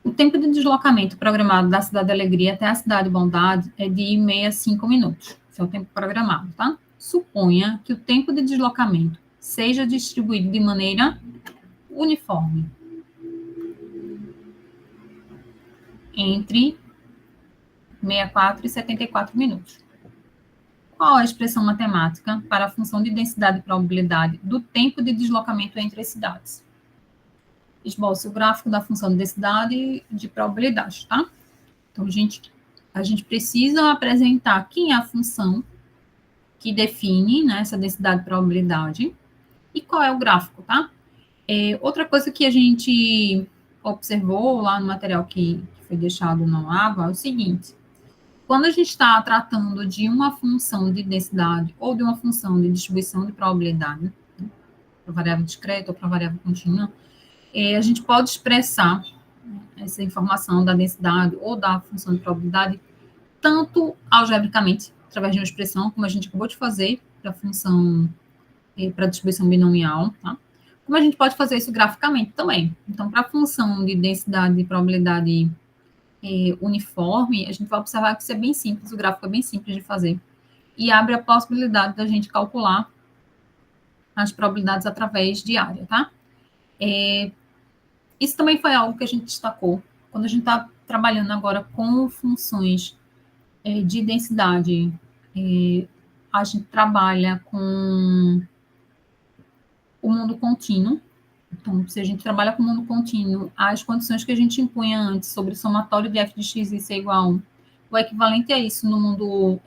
O tempo de deslocamento programado da Cidade da Alegria até a Cidade Bondade é de 65 minutos. Esse é o tempo programado, tá? Suponha que o tempo de deslocamento seja distribuído de maneira uniforme entre 64 e 74 minutos. Qual a expressão matemática para a função de densidade e probabilidade do tempo de deslocamento entre as cidades? Esboce o gráfico da função de densidade e de probabilidade, tá? Então, a gente precisa apresentar quem é a função que define, né, essa densidade e probabilidade e qual é o gráfico, tá? Outra coisa que a gente observou lá no material que foi deixado no AVA é o seguinte: quando a gente está tratando de uma função de densidade ou de uma função de distribuição de probabilidade, né, para variável discreta ou para variável contínua, a gente pode expressar essa informação da densidade ou da função de probabilidade tanto algebricamente, através de uma expressão, como a gente acabou de fazer para a função, para a distribuição binomial, tá? Como a gente pode fazer isso graficamente também. Então, para a função de densidade e probabilidade uniforme, a gente vai observar que isso é bem simples, o gráfico é bem simples de fazer. E abre a possibilidade da gente calcular as probabilidades através de área, tá? Isso também foi algo que a gente destacou quando a gente está trabalhando agora com funções de densidade. A gente trabalha com o mundo contínuo. Então, se a gente trabalha com o mundo contínuo, as condições que a gente impunha antes sobre o somatório de f de x e ser igual a 1, o equivalente a isso no mundo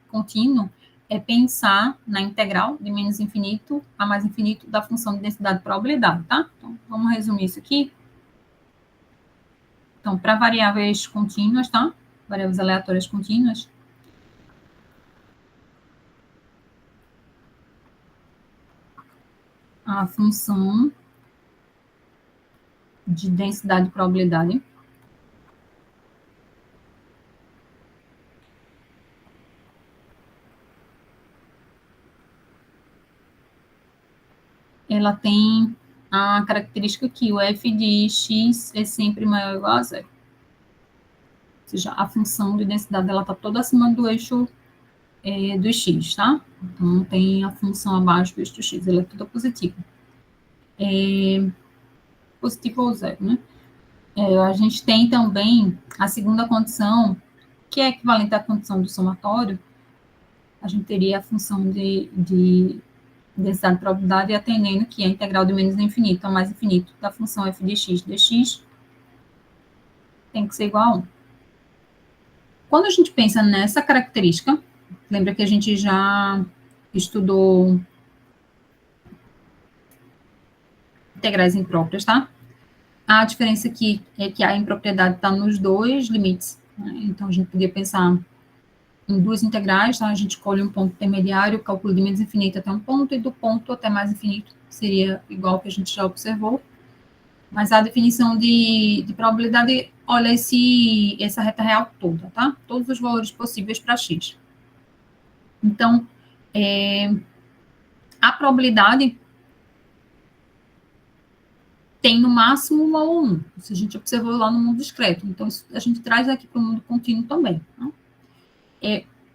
contínuo é pensar na integral de menos infinito a mais infinito da função de densidade e probabilidade, tá? Então, vamos resumir isso aqui. Então, para variáveis contínuas, tá? Variáveis aleatórias contínuas, a função de densidade e probabilidade ela tem a característica que o f de x é sempre maior ou igual a zero. Ou seja, a função de densidade ela está toda acima do eixo do x, tá? Então, não tem a função abaixo do eixo do x, ela é toda positiva. Positivo ou zero, né? A gente tem também a segunda condição, que é equivalente à condição do somatório. A gente teria a função de densidade de probabilidade atendendo que a integral de menos infinito a mais infinito da função f de x dx tem que ser igual a 1. Quando a gente pensa nessa característica, lembra que a gente já estudou integrais impróprias, tá? A diferença aqui é que a impropriedade está nos dois limites, né? Então, a gente podia pensar em duas integrais, tá? A gente escolhe um ponto intermediário, cálculo de menos infinito até um ponto, e do ponto até mais infinito seria igual ao que a gente já observou. Mas a definição de probabilidade olha essa reta real toda, tá? Todos os valores possíveis para x. Então, a probabilidade tem no máximo 1 ou 1. Isso a gente observou lá no mundo discreto. Então, isso a gente traz aqui para o mundo contínuo também. Tá?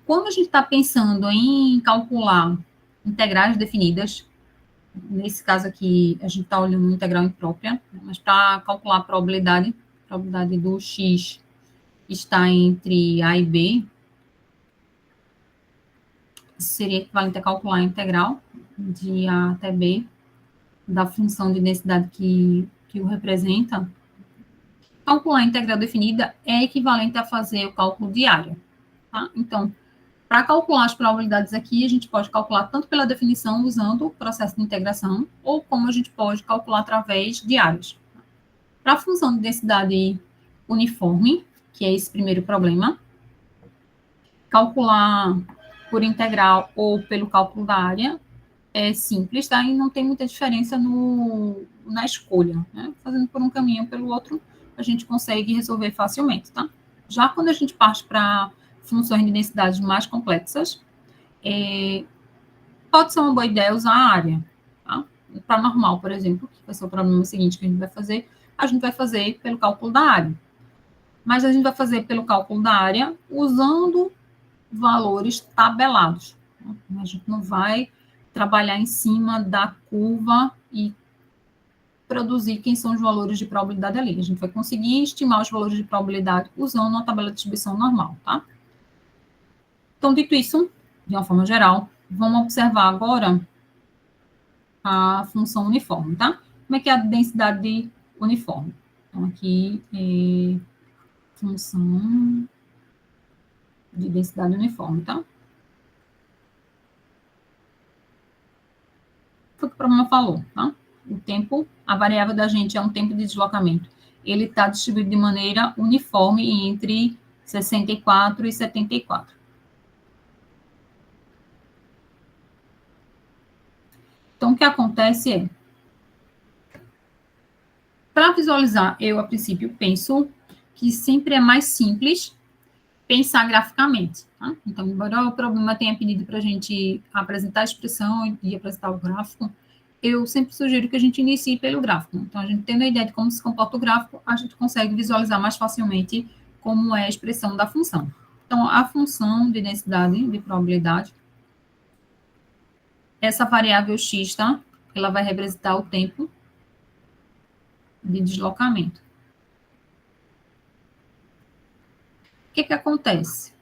Quando a gente está pensando em calcular integrais definidas, nesse caso aqui, a gente está olhando uma integral imprópria, mas para calcular a probabilidade do x está entre A e B, seria equivalente a calcular a integral de A até B da função de densidade que o representa. Calcular a integral definida é equivalente a fazer o cálculo de área. Tá? Então, para calcular as probabilidades aqui, a gente pode calcular tanto pela definição usando o processo de integração, ou como a gente pode calcular através de áreas. Para a função de densidade uniforme, que é esse primeiro problema, calcular por integral ou pelo cálculo da área é simples, tá? E não tem muita diferença na escolha, né? Fazendo por um caminho ou pelo outro, a gente consegue resolver facilmente, tá? Já quando a gente parte para funções de densidades mais complexas, pode ser uma boa ideia usar a área, tá? Para normal, por exemplo, que vai ser o problema seguinte que a gente vai fazer, a gente vai fazer pelo cálculo da área. Mas a gente vai fazer pelo cálculo da área usando valores tabelados. A gente não vai trabalhar em cima da curva e produzir quem são os valores de probabilidade ali. A gente vai conseguir estimar os valores de probabilidade usando uma tabela de distribuição normal, tá? Então, dito isso, de uma forma geral, vamos observar agora a função uniforme, tá? Como é que é a densidade uniforme? Então, aqui é função de densidade uniforme, tá? Foi o que o problema falou, tá? O tempo, a variável da gente é um tempo de deslocamento. Ele está distribuído de maneira uniforme entre 64 e 74. Então, o que acontece é, para visualizar, eu, a princípio, penso que sempre é mais simples pensar graficamente. Tá? Então, embora o problema tenha pedido para a gente apresentar a expressão e apresentar o gráfico, eu sempre sugiro que a gente inicie pelo gráfico. Então, a gente tendo a ideia de como se comporta o gráfico, a gente consegue visualizar mais facilmente como é a expressão da função. Então, a função de densidade de probabilidade, essa variável x, tá? Ela vai representar o tempo de deslocamento. O que acontece?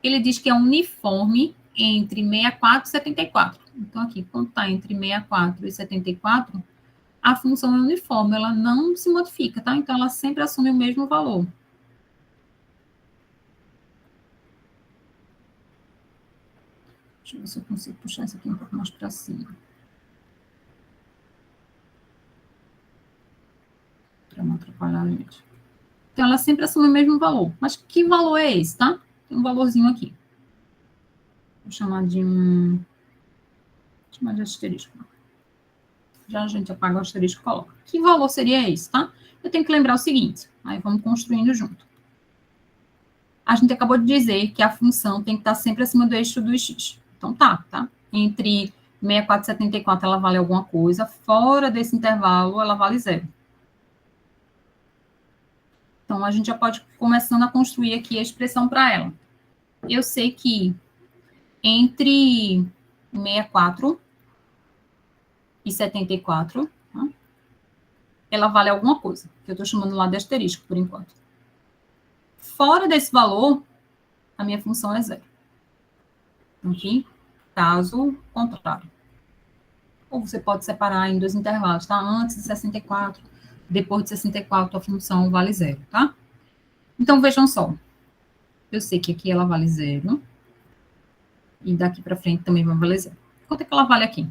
Ele diz que é uniforme entre 64 e 74. Então, aqui, quando está entre 64 e 74, a função é uniforme, ela não se modifica, tá? Então, ela sempre assume o mesmo valor. Deixa eu ver se eu consigo puxar isso aqui um pouco mais para cima. Para não atrapalhar a gente. Então, ela sempre assume o mesmo valor. Mas que valor é esse, tá? Tem um valorzinho aqui. Vou chamar de um... Vou chamar de asterisco. Já a gente apaga o asterisco e coloca. Que valor seria esse, tá? Eu tenho que lembrar o seguinte. Aí vamos construindo junto. A gente acabou de dizer que a função tem que estar sempre acima do eixo do x. Então, tá? Entre 64 e 74, ela vale alguma coisa. Fora desse intervalo, ela vale zero. Então, a gente já pode começando a construir aqui a expressão para ela. Eu sei que entre 64 e 74, tá? Ela vale alguma coisa, que eu estou chamando lá de asterisco, por enquanto. Fora desse valor, a minha função é zero. Aqui, caso contrário. Ou você pode separar em dois intervalos, tá? Antes de 64, depois de 64, a função vale zero, tá? Então, vejam só. Eu sei que aqui ela vale zero. E daqui para frente também vai valer zero. Quanto é que ela vale aqui?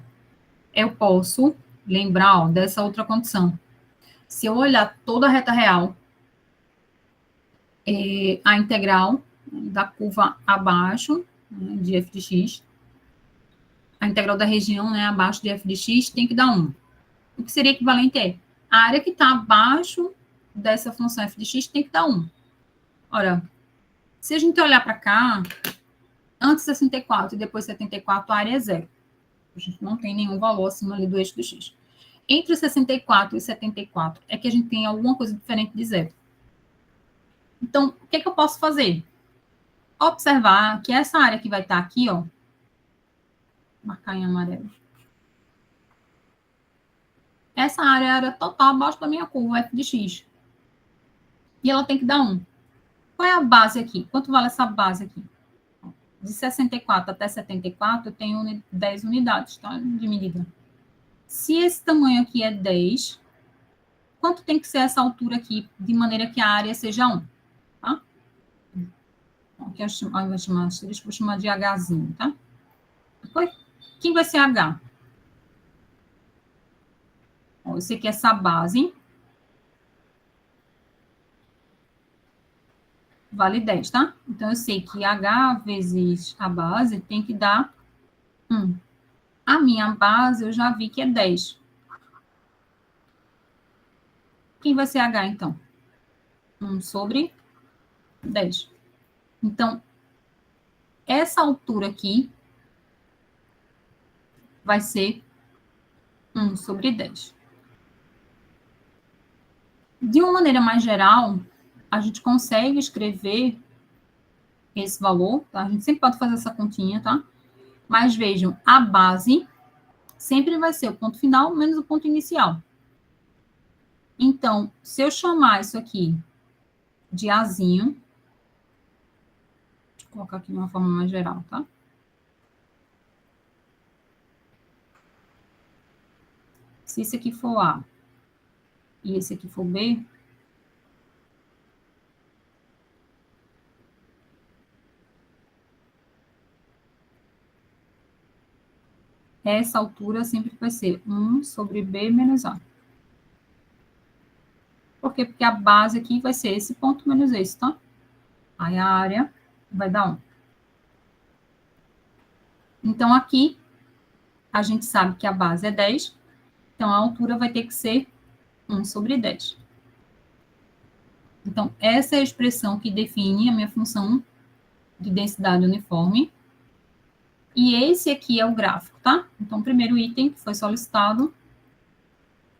Eu posso lembrar, ó, dessa outra condição. Se eu olhar toda a reta real, a integral da curva abaixo, né, de f de x, a integral da região, né, abaixo de f de x, tem que dar 1. O que seria equivalente é a área que está abaixo dessa função f de x tem que dar 1. Ora, se a gente olhar para cá, antes de 64 e depois de 74, a área é zero. A gente não tem nenhum valor acima ali do eixo do x. Entre 64 e 74 é que a gente tem alguma coisa diferente de zero. Então, o que eu posso fazer? Observar que essa área que vai estar aqui, ó, marcar em amarelo. Essa área é a área total abaixo da minha curva, f de x. E ela tem que dar 1. Qual é a base aqui? Quanto vale essa base aqui? De 64 até 74, eu tenho 10 unidades, tá? De medida. Se esse tamanho aqui é 10, quanto tem que ser essa altura aqui, de maneira que a área seja 1, tá? Aqui eu vou chamar de Hzinho, tá? Quem vai ser H? Eu sei que essa base vale 10, tá? Então, eu sei que H vezes a base tem que dar 1. A minha base, eu já vi que é 10. Quem vai ser H, então? 1 sobre 10. Então, essa altura aqui vai ser 1 sobre 10. De uma maneira mais geral, a gente consegue escrever esse valor, tá? A gente sempre pode fazer essa continha, tá? Mas vejam, a base sempre vai ser o ponto final menos o ponto inicial. Então, se eu chamar isso aqui de Azinho, deixa eu colocar aqui de uma forma mais geral, tá? Se esse aqui for A e esse aqui for B, essa altura sempre vai ser 1 sobre B menos A. Por quê? Porque a base aqui vai ser esse ponto menos esse, tá? Aí a área vai dar 1. Então, aqui, a gente sabe que a base é 10, então a altura vai ter que ser 1 sobre 10. Então, essa é a expressão que define a minha função de densidade uniforme. E esse aqui é o gráfico, tá? Então, o primeiro item que foi solicitado,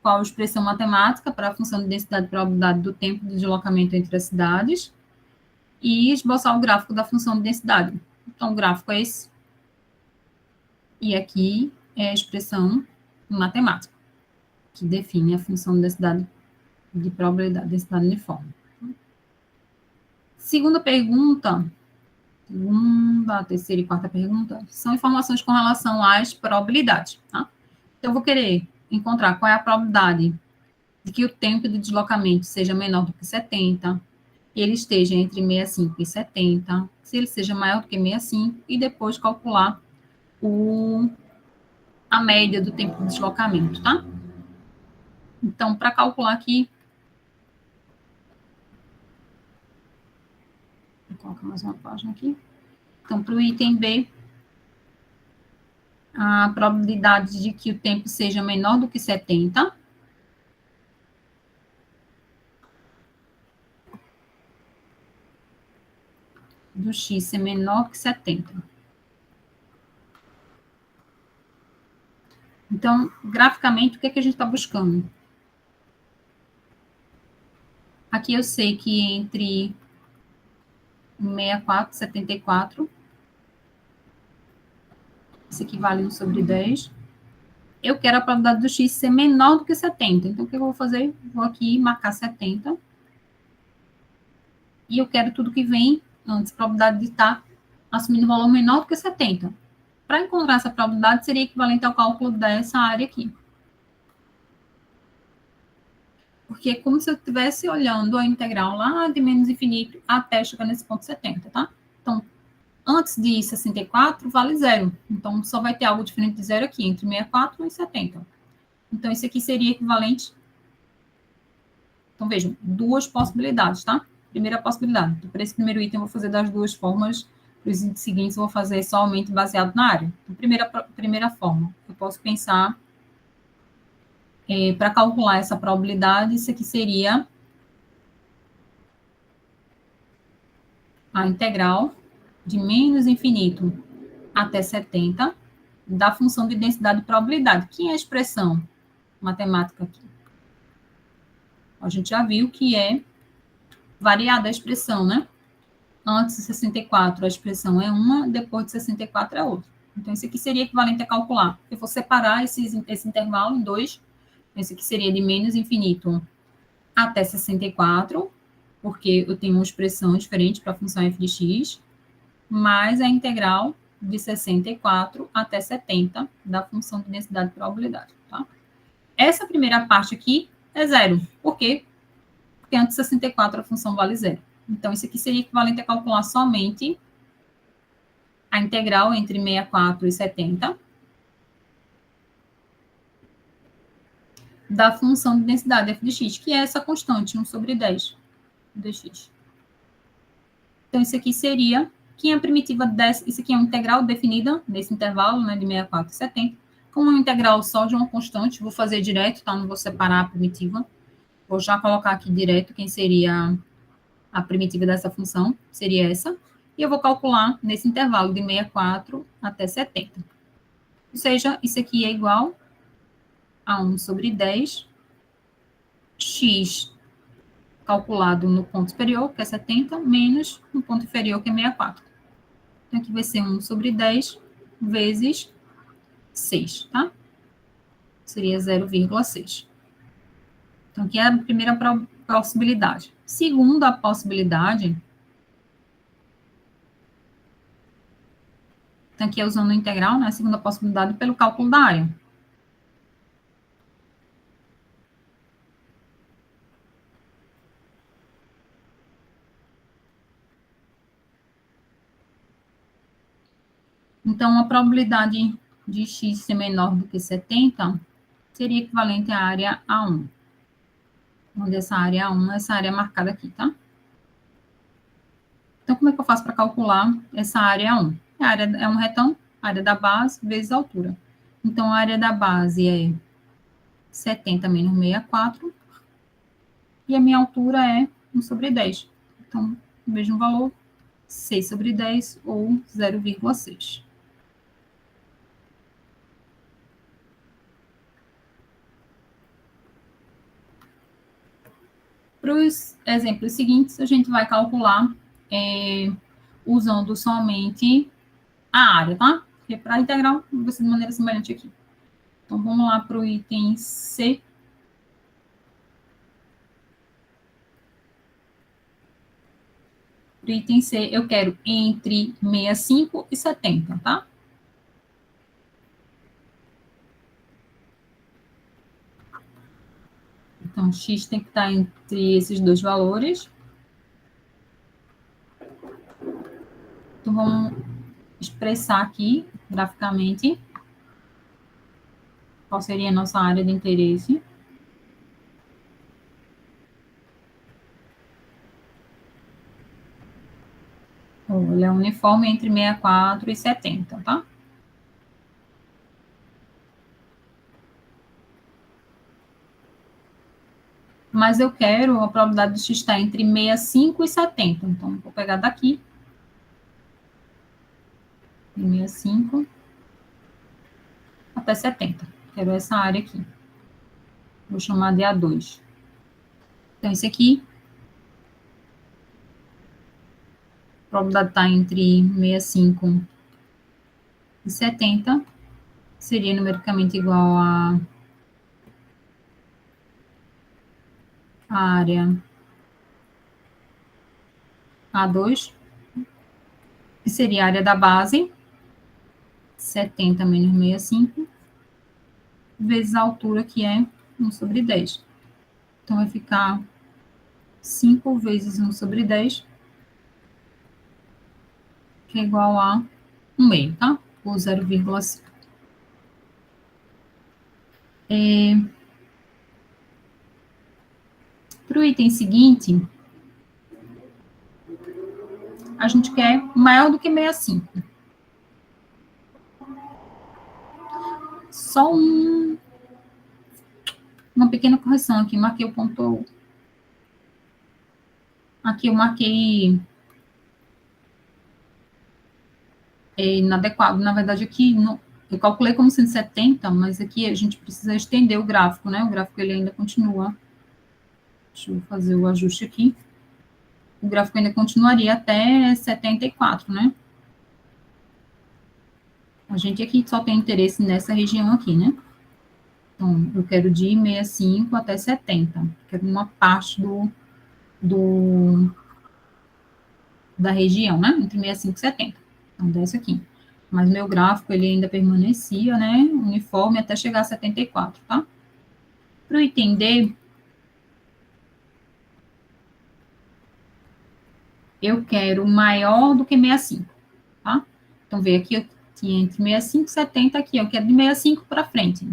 qual a expressão matemática para a função de densidade e probabilidade do tempo de deslocamento entre as cidades, e esboçar o gráfico da função de densidade. Então, o gráfico é esse. E aqui é a expressão matemática, que define a função de densidade de probabilidade, densidade uniforme. Segunda, terceira e quarta pergunta, são informações com relação às probabilidades, tá? Então, eu vou querer encontrar qual é a probabilidade de que o tempo de deslocamento seja menor do que 70, ele esteja entre 65 e 70, se ele seja maior do que 65, e depois calcular a média do tempo de deslocamento, tá? Então, para calcular aqui, vou colocar mais uma página aqui. Então, para o item B, a probabilidade de que o tempo seja menor do que 70, do x ser menor que 70. Então, graficamente, o que é que a gente está buscando? Aqui eu sei que entre 64 e 74, isso equivale a 1 sobre 10. Eu quero a probabilidade do x ser menor do que 70. Então, o que eu vou fazer? Vou aqui marcar 70. E eu quero tudo que vem antes, probabilidade de estar assumindo valor menor do que 70. Para encontrar essa probabilidade, seria equivalente ao cálculo dessa área aqui. Porque é como se eu estivesse olhando a integral lá de menos infinito até chegar nesse ponto 70, tá? Então, antes de 64, vale zero. Então, só vai ter algo diferente de zero aqui, entre 64 e 70. Então, isso aqui seria equivalente. Então, vejam, duas possibilidades, tá? Primeira possibilidade. Então, para esse primeiro item, eu vou fazer das duas formas. Para os itens seguintes, eu vou fazer somente baseado na área. Então, primeira forma, eu posso pensar, para calcular essa probabilidade, isso aqui seria a integral de menos infinito até 70 da função de densidade e probabilidade. Que é a expressão matemática aqui? A gente já viu que é variada a expressão, né? Antes de 64, a expressão é uma, depois de 64 é outra. Então, isso aqui seria equivalente a calcular. Eu vou separar esse intervalo em dois. Esse aqui seria de menos infinito até 64, porque eu tenho uma expressão diferente para a função f de x, mais a integral de 64 até 70 da função de densidade e probabilidade, tá? Essa primeira parte aqui é zero. Por quê? Porque antes de 64 a função vale zero. Então, isso aqui seria equivalente a calcular somente a integral entre 64 e 70 da função de densidade f de x, que é essa constante, 1 sobre 10 dx. Então, isso aqui seria, que é a primitiva dessa, isso aqui é uma integral definida nesse intervalo, né, de 64 e 70, como uma integral só de uma constante, vou fazer direto, tá? Não vou separar a primitiva. Vou já colocar aqui direto quem seria a primitiva dessa função, seria essa. E eu vou calcular nesse intervalo de 64 até 70. Ou seja, isso aqui é igual a 1 sobre 10 x calculado no ponto superior, que é 70, menos no ponto inferior, que é 64. Então, aqui vai ser 1 sobre 10 vezes 6, tá? Seria 0,6. Então, aqui é a primeira possibilidade. Segunda possibilidade, então aqui é usando o integral, né? A segunda possibilidade pelo cálculo da área. Então, a probabilidade de x ser menor do que 70 seria equivalente à área A1. Onde essa área A1, essa área é marcada aqui, tá? Então, como é que eu faço para calcular essa área A1? A área é um retângulo, área da base vezes a altura. Então, a área da base é 70 menos 64, e a minha altura é 1 sobre 10. Então, o mesmo valor, 6 sobre 10, ou 0,6. Para os exemplos seguintes, a gente vai calcular usando somente a área, tá? Porque para a integral, vai ser de maneira semelhante aqui. Então, vamos lá para o item C. Para o item C, eu quero entre 65 e 70, tá? Então, x tem que estar entre esses dois valores. Então, vamos expressar aqui, graficamente, qual seria a nossa área de interesse. Ele é uniforme entre 64 e 70, tá? Mas eu quero a probabilidade de x estar entre 65 e 70. Então, vou pegar daqui. 65 até 70. Quero essa área aqui. Vou chamar de A2. Então, esse aqui, a probabilidade está entre 65 e 70. Seria numericamente igual a área A2, que seria a área da base, 70 menos 65, vezes a altura, que é 1 sobre 10. Então, vai ficar 5 vezes 1 sobre 10, que é igual a 1 meio, tá? Ou 0,5. Para o item seguinte, a gente quer maior do que 65. Só uma pequena correção aqui. Marquei o ponto. Aqui eu marquei inadequado. Na verdade, aqui eu calculei como 170, mas aqui a gente precisa estender o gráfico, né? O gráfico ele ainda continua. Deixa eu fazer o ajuste aqui. O gráfico ainda continuaria até 74, né? A gente aqui só tem interesse nessa região aqui, né? Então, eu quero de 65 até 70. Quero uma parte da região, né? Entre 65 e 70. Então, desce aqui. Mas meu gráfico, ele ainda permanecia, né? Uniforme até chegar a 74, tá? Para o item D, eu quero maior do que 65, tá? Então, veio aqui, eu tinha entre 65 e 70 aqui, eu quero de 65 para frente.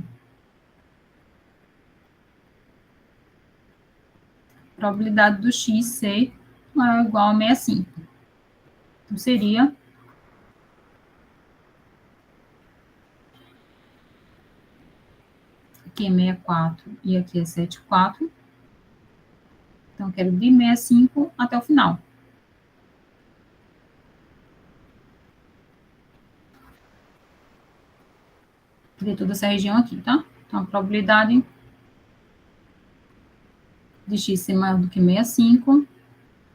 Probabilidade do x ser maior ou igual a 65. Então, seria aqui é 64 e aqui é 74. Então, eu quero de 65 até o final. De toda essa região aqui, tá? Então, a probabilidade de x ser maior do que 65,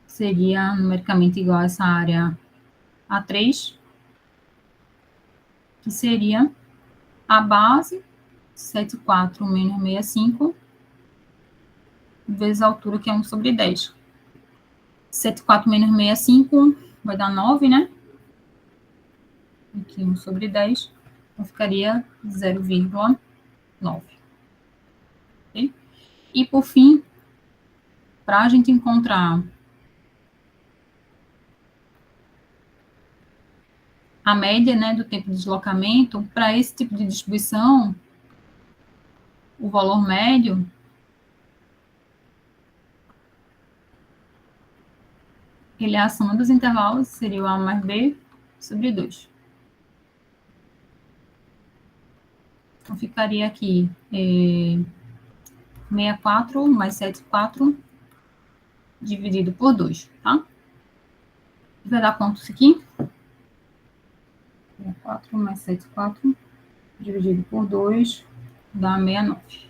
seria numericamente igual a essa área A3, que seria a base, 74 menos 65, vezes a altura, que é 1 sobre 10. 74 menos 65 vai dar 9, né? Aqui 1 sobre 10, então ficaria 0,9. Okay? E, por fim, para a gente encontrar a média, né, do tempo de deslocamento, para esse tipo de distribuição, o valor médio ele é a soma dos intervalos, seria o A mais B sobre 2. Então, ficaria aqui 64 mais 74 dividido por 2, tá? Vai dar quanto isso aqui? 64 mais 74 dividido por 2 dá 69.